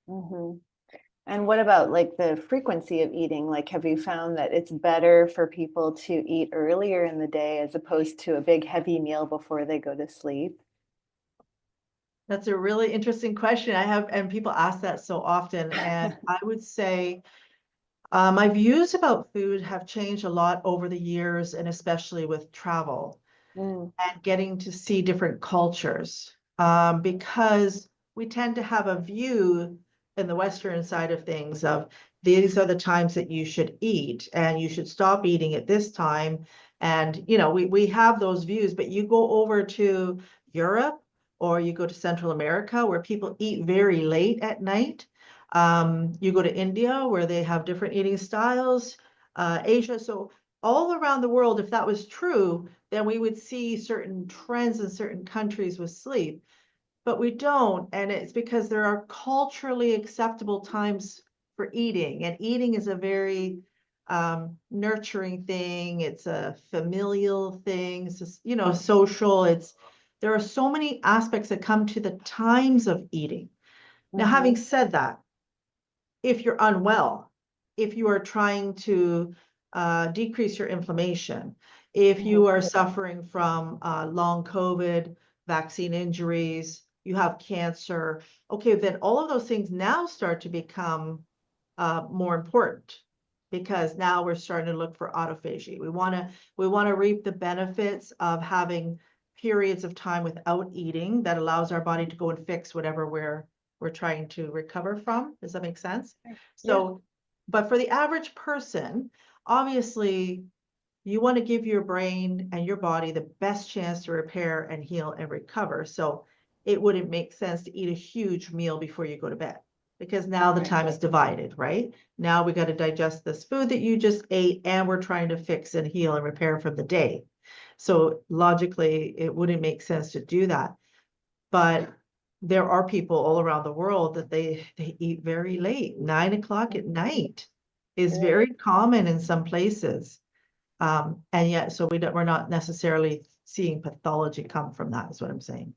Hmm. And what about like the frequency of eating? Like, have you found that it's better for people to eat earlier in the day as opposed to a big heavy meal before they go to sleep? That's a really interesting question. And people ask that so often. And I would say my views about food have changed a lot over the years, and especially with travel Mm, and getting to see different cultures. Because we tend to have a view in the Western side of things of these are the times that you should eat and you should stop eating at this time. And, we have those views, but you go over to Europe or you go to Central America where people eat very late at night. You go to India where they have different eating styles, Asia. So all around the world, if that was true, then we would see certain trends in certain countries with sleep, but we don't. And it's because there are culturally acceptable times for eating, and eating is a very nurturing thing. It's a familial thing. It's just, social. There are so many aspects that come to the times of eating. Now, having hmm. said that, if you're unwell, if you are trying to decrease your inflammation, if Hmm. you are suffering from long COVID, vaccine injuries, you have cancer, okay, then all of those things now start to become more important because now we're starting to look for autophagy. We want to reap the benefits of having periods of time without eating that allows our body to go and fix whatever we're trying to recover from. Does that make sense? Yeah. So, but for the average person, obviously, you want to give your brain and your body the best chance to repair and heal and recover. So it wouldn't make sense to eat a huge meal before you go to bed because now the Right. time is divided, right? Now we got to digest this food that you just ate and we're trying to fix and heal and repair from the day. So logically, it wouldn't make sense to do that. But there are people all around the world that they eat very late. 9 o'clock at night is Really? very common in some places. And yet, so we're not necessarily seeing pathology come from that, is what I'm saying.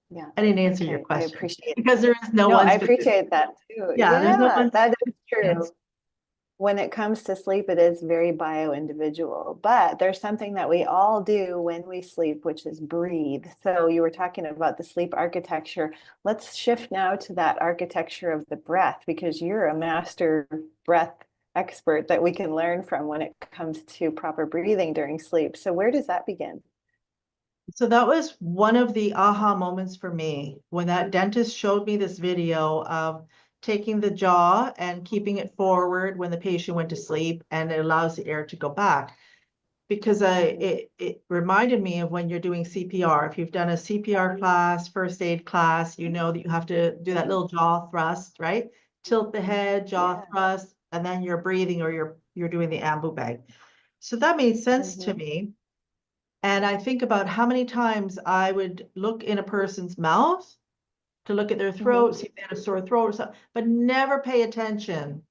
Yeah. I didn't answer your Okay. I question appreciate because there is no No, one I specific. appreciate that too. Yeah, there's no Yeah, one that is specific answer. true. When it comes to sleep, it is very bio-individual, but there's something that we all do when we sleep, which is breathe. So you were talking about the sleep architecture. Let's shift now to that architecture of the breath, because you're a master breath expert that we can learn from when it comes to proper breathing during sleep. So where does that begin? So that was one of the aha moments for me when that dentist showed me this video of taking the jaw and keeping it forward when the patient went to sleep, and it allows the air to go back. Because Mhm. it reminded me of when you're doing CPR. If you've done a CPR class, first aid class, you know that you have to do that little jaw thrust, right? Tilt the head, jaw Yeah. thrust, and then you're breathing or you're doing the ambu bag. So that made sense to Hmm. me. And I think about how many times I would look in a person's mouth to look at their Hmm. throat, see if they had a sore throat or something, but never pay attention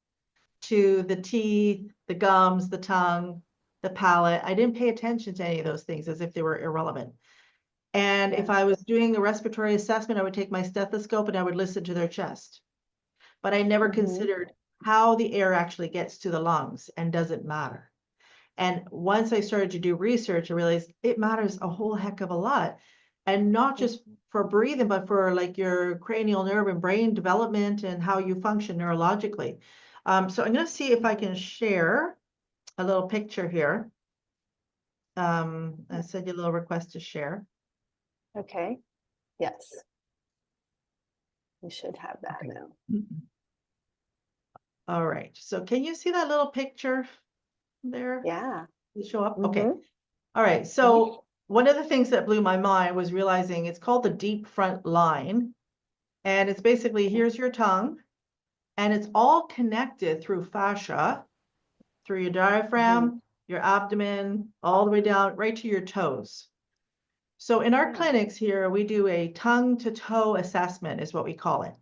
to the teeth, the gums, the tongue, the palate. I didn't pay attention to any of those things as if they were irrelevant. And if Yeah. I was doing a respiratory assessment, I would take my stethoscope and I would listen to their chest. But I never Hmm. considered how the air actually gets to the lungs and does it matter. And once I started to do research, I realized it matters a whole heck of a lot. And not just for breathing, but for like your cranial nerve and brain development and how you function neurologically. So I'm going to see if I can share a little picture here. I sent you a little request to share. Okay. Yes, we should have that Okay. now. All right. So can you see that little picture there? Yeah. Does it show up? Okay. Hmm. All right. Hmm. So one of the things that blew my mind was realizing it's called the deep front line. And it's basically here's your tongue, and it's all connected through fascia, through your Hmm. diaphragm, your abdomen, all the way down right to your toes. So in our Yeah. clinics here, we do a tongue to toe assessment, is what we call it.